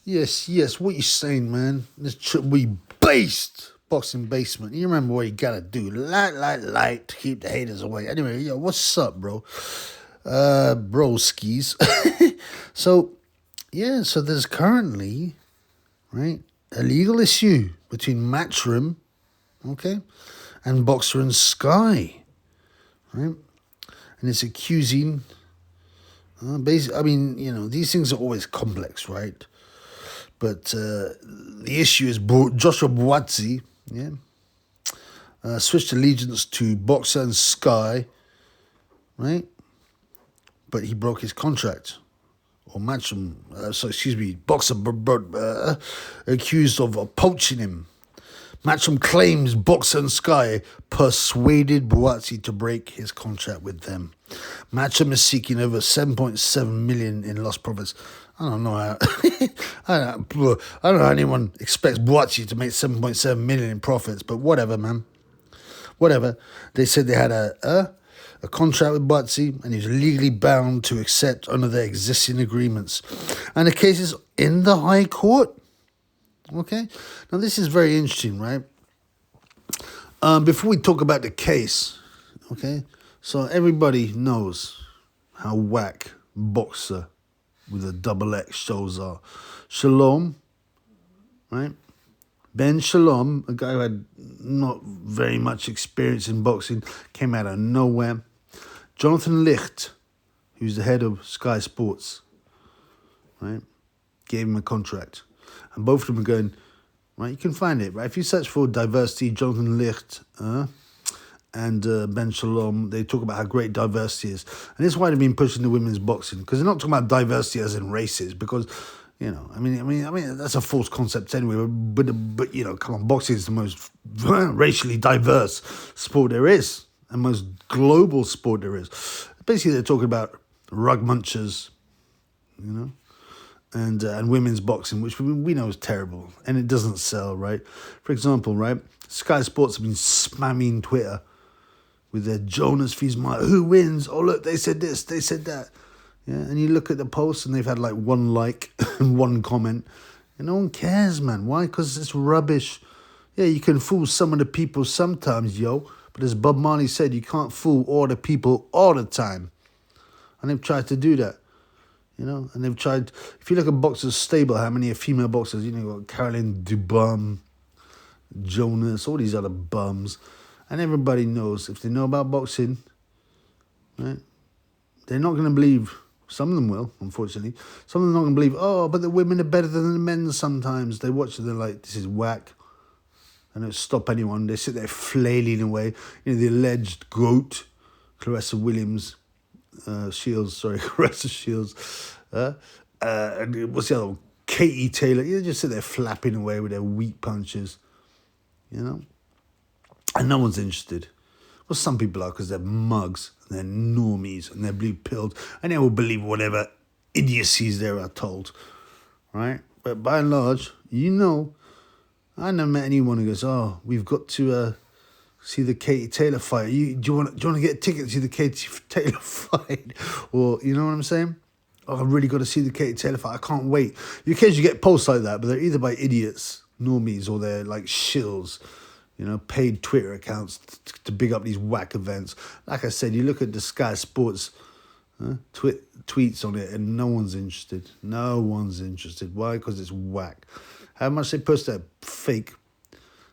Yes. What you saying, man? We based boxing basement. You remember what you gotta do? Light to keep the haters away. Anyway, yo, what's up, bro? Broskis. So, yeah, so there's currently, right, a legal issue between Matchroom, okay, and Boxer and Sky, right? And it's accusing, basically, I mean, these things are always complex, right? But the issue is Joshua Buatsi, yeah, switched allegiance to Boxer and Sky, right? But he broke his contract. Or Matchroom, Boxer accused of poaching him. Matchroom claims Boxer and Sky persuaded Buatsi to break his contract with them. Matchroom is seeking over 7.7 million in lost profits. I don't know how. I don't know how anyone expects Buatsi to make 7.7 million in profits, but whatever, man. Whatever. They said they had a contract with Buatsi, and he's legally bound to accept under their existing agreements. And the case is in the High Court. Okay? Now, this is very interesting, right? Before we talk about the case, okay? So everybody knows how whack Boxer with a double X shows are. Shalom, right? Ben Shalom, a guy who had not very much experience in boxing, came out of nowhere. Jonathan Licht, who's the head of Sky Sports, right, gave him a contract. And both of them are going, right, you can find it, right? If you search for diversity, Jonathan Licht and Ben Shalom, they talk about how great diversity is. And this is why they've been pushing the women's boxing, because they're not talking about diversity as in races, because, I mean, that's a false concept anyway. But come on, boxing is the most racially diverse sport there is, and most global sport there is. Basically, they're talking about rug munchers, and women's boxing, which we know is terrible, and it doesn't sell, right? For example, right, Sky Sports have been spamming Twitter with their Jonas Fiesmeyer, who wins? Oh, look, they said this, they said that. Yeah, and you look at the posts, and they've had like one like and one comment, and no one cares, man. Why? Because it's rubbish. Yeah, you can fool some of the people sometimes, yo, but as Bob Marley said, you can't fool all the people all the time. And they've tried to do that, and they've tried. If you look at Boxers Stable, how many are female boxers? You've got Caroline Dubum, Jonas, all these other bums. And everybody knows, if they know about boxing, right, they're not going to believe. Some of them will, unfortunately. Some of them are not going to believe, oh, but the women are better than the men sometimes. They watch it, they're like, this is whack. And don't stop anyone. They sit there flailing away. The alleged goat, Clarissa Shields. And what's the other one? Katie Taylor. They just sit there flapping away with their weak punches, And no one's interested. Well, some people are, because they're mugs, and they're normies, and they're blue-pilled, and they will believe whatever idiocies they are told, right? But by and large, I never met anyone who goes, oh, we've got to see the Katie Taylor fight. Do you want to get a ticket to see the Katie Taylor fight? Or, you know what I'm saying? Oh, I've really got to see the Katie Taylor fight. I can't wait. You occasionally get posts like that, but they're either by idiots, normies, or they're like shills, paid Twitter accounts to big up these whack events. Like I said, you look at the Sky Sports tweets on it, and no one's interested. No one's interested. Why? Because it's whack. How much they post that fake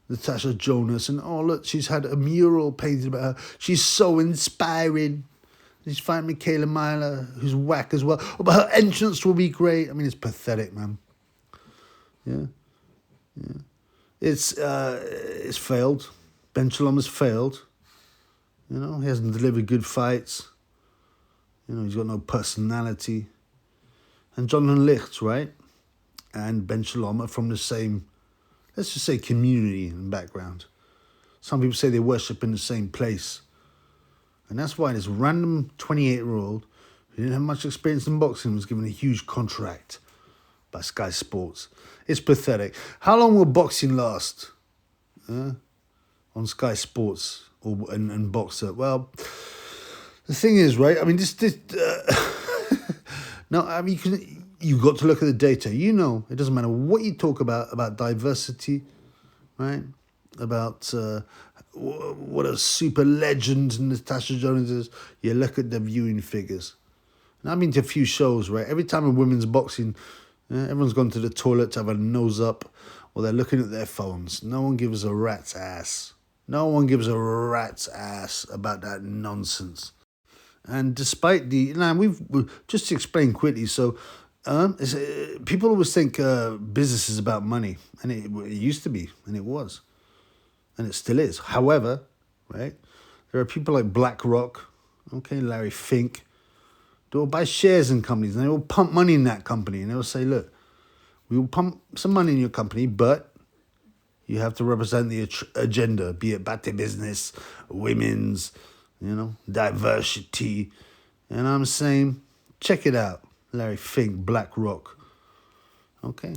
Natasha Jonas, and oh, look, she's had a mural painted about her. She's so inspiring. She's fighting Michaela Myler, who's whack as well. Oh, but her entrance will be great. I mean, it's pathetic, man. Yeah. It's failed. Ben Shalom has failed. He hasn't delivered good fights. He's got no personality. And Jonathan Licht, right, and Ben Shalom are from the same, let's just say, community and background. Some people say they worship in the same place. And that's why this random 28-year-old who didn't have much experience in boxing was given a huge contract by Sky Sports. It's pathetic. How long will boxing last on Sky Sports and Boxer? Well, the thing is, right, I mean, no, I mean, you got to look at the data. You know, it doesn't matter what you talk about diversity, right? About what a super legend Natasha Jonas is. You look at the viewing figures. And I've been to a few shows, right? Every time a women's boxing, everyone's gone to the toilet to have a nose up, or they're looking at their phones. No one gives a rat's ass. No one gives a rat's ass about that nonsense. And despite we've just to explain quickly. So, people always think business is about money, and it used to be, and it was, and it still is. However, right, there are people like BlackRock, okay, Larry Fink. They will buy shares in companies, and they will pump money in that company, and they will say, "Look, we will pump some money in your company, but you have to represent the agenda, be it bate business, women's, diversity." And I'm saying, check it out, Larry Fink, BlackRock. Okay,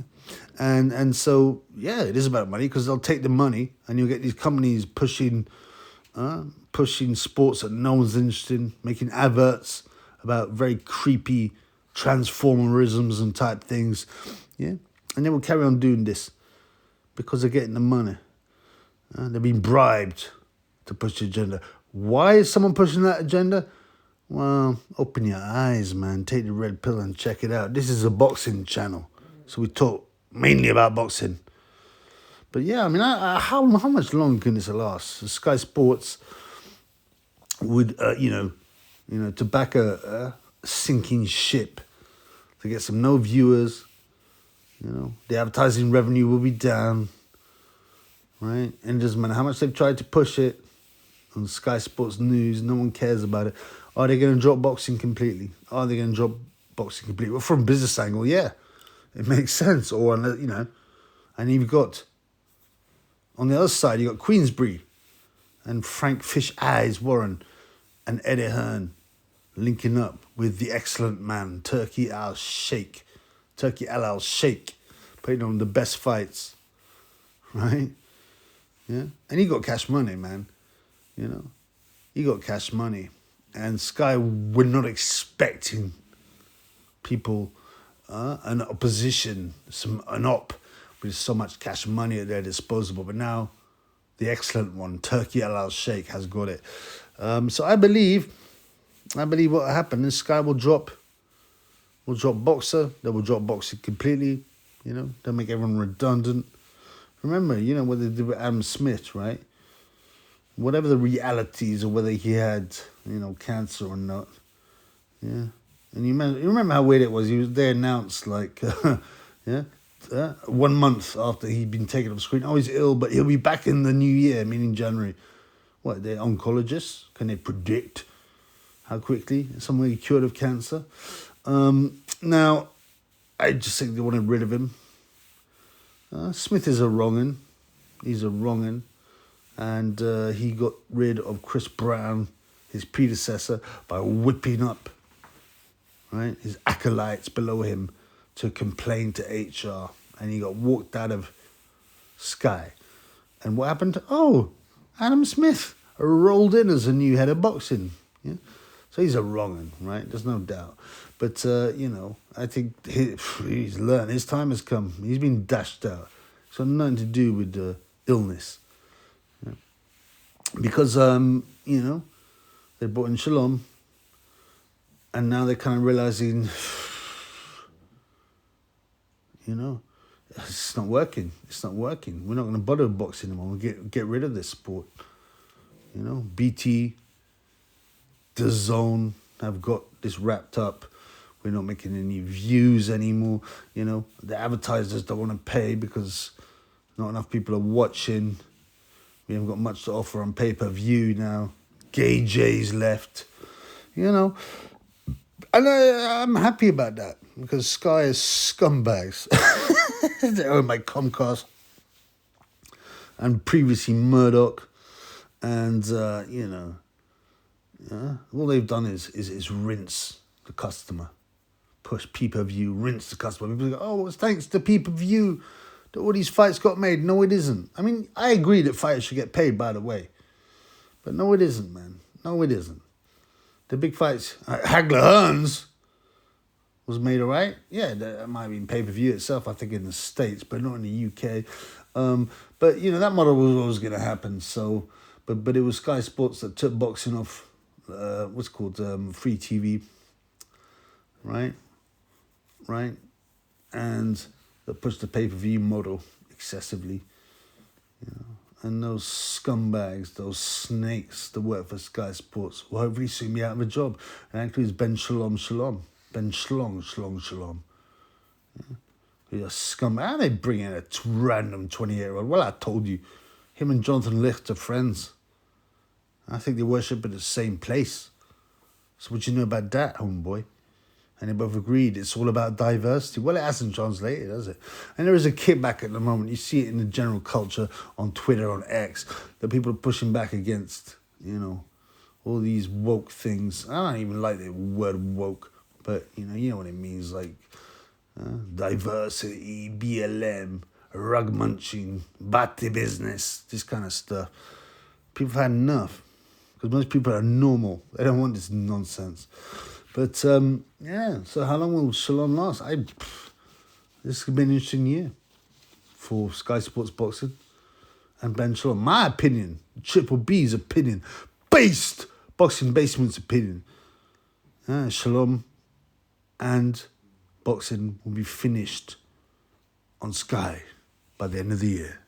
and so it is about money, because they'll take the money, and you'll get these companies pushing sports that no one's interested in, making adverts about very creepy transformerisms and type things, and they will carry on doing this because they're getting the money. They're being bribed to push the agenda. Why is someone pushing that agenda? Well, open your eyes, man. Take the red pill and check it out. This is a boxing channel, so we talk mainly about boxing. But yeah, I mean, how much longer can this last? Sky Sports would, to back a sinking ship, to get some no viewers, the advertising revenue will be down, right? And it doesn't matter how much they've tried to push it on Sky Sports News, no one cares about it. Are they going to drop boxing completely? Well, from a business angle, yeah, it makes sense. Or, and you've got, on the other side, you've got Queensbury and Frank Fish Eyes Warren and Eddie Hearn linking up with the excellent man, Turki Al Sheikh, putting on the best fights, right? Yeah, and he got cash money, man. He got cash money, and Sky were not expecting people, an opposition, an op with so much cash money at their disposal. But now, the excellent one, Turki Al Sheikh, has got it. So I believe what will happen is Sky will drop Boxer. They will drop boxing completely. They'll make everyone redundant. Remember, what they did with Adam Smith, right? Whatever the realities, or whether he had, cancer or not. Yeah. And you remember how weird it was? He was there announced, 1 month after he'd been taken off screen. Oh, he's ill, but he'll be back in the new year, meaning January. What, they're oncologists? Can they predict how quickly somebody cured of cancer? Now, I just think they wanted rid of him. Smith is a wrong-un. He's a wrong-un. And he got rid of Chris Brown, his predecessor, by whipping up, right, his acolytes below him to complain to HR. And he got walked out of Sky. And what happened? Oh, Adam Smith rolled in as a new head of boxing. Yeah, so he's a wrong-un, right? There's no doubt. But, I think he's learned. His time has come. He's been dashed out. It's got nothing to do with illness. Yeah. Because, they brought in Shalom, and now they're kind of realizing, it's not working. It's not working. We're not going to bother with boxing anymore. We'll get rid of this sport. BT, The Zone have got this wrapped up. We're not making any views anymore. The advertisers don't want to pay because not enough people are watching. We haven't got much to offer on pay-per-view now. Gay J's left. And I'm happy about that because Sky is scumbags. They're owned by Comcast and previously Murdoch. And, all they've done is rinse the customer. Push pay-per-view, rinse the customer. People go, oh, it's thanks to pay-per-view that all these fights got made. No, it isn't. I mean, I agree that fighters should get paid, by the way. But no, it isn't, man. No, it isn't. The big fights, Hagler Hearns, was made alright. Yeah, that might have been pay-per-view itself, I think, in the States, but not in the UK. But, you know, that model was always going to happen. So, but it was Sky Sports that took boxing off, what's called free TV, right? And that pushed the pay-per-view model excessively. You know, and those scumbags, those snakes that work for Sky Sports will hopefully soon be out of a job. And actually it's Ben Shalom. Ben Shalom. He's a scum. How they bring in a random 28-year-old? Well, I told you, him and Jonathan Licht are friends. I think they worship at the same place. So what do you know about that, homeboy? And they both agreed it's all about diversity. Well, it hasn't translated, has it? And there is a kickback at the moment. You see it in the general culture on Twitter, on X, that people are pushing back against, you know, all these woke things. I don't even like the word woke, but, you know what it means, like diversity, BLM, rug munching, bate business, this kind of stuff. People have had enough, because most people are normal. They don't want this nonsense. But, yeah, so how long will Shalom last? This could be an interesting year for Sky Sports Boxing and Ben Shalom. My opinion, Triple B's opinion, based Boxing Basement's opinion. Shalom and boxing will be finished on Sky by the end of the year.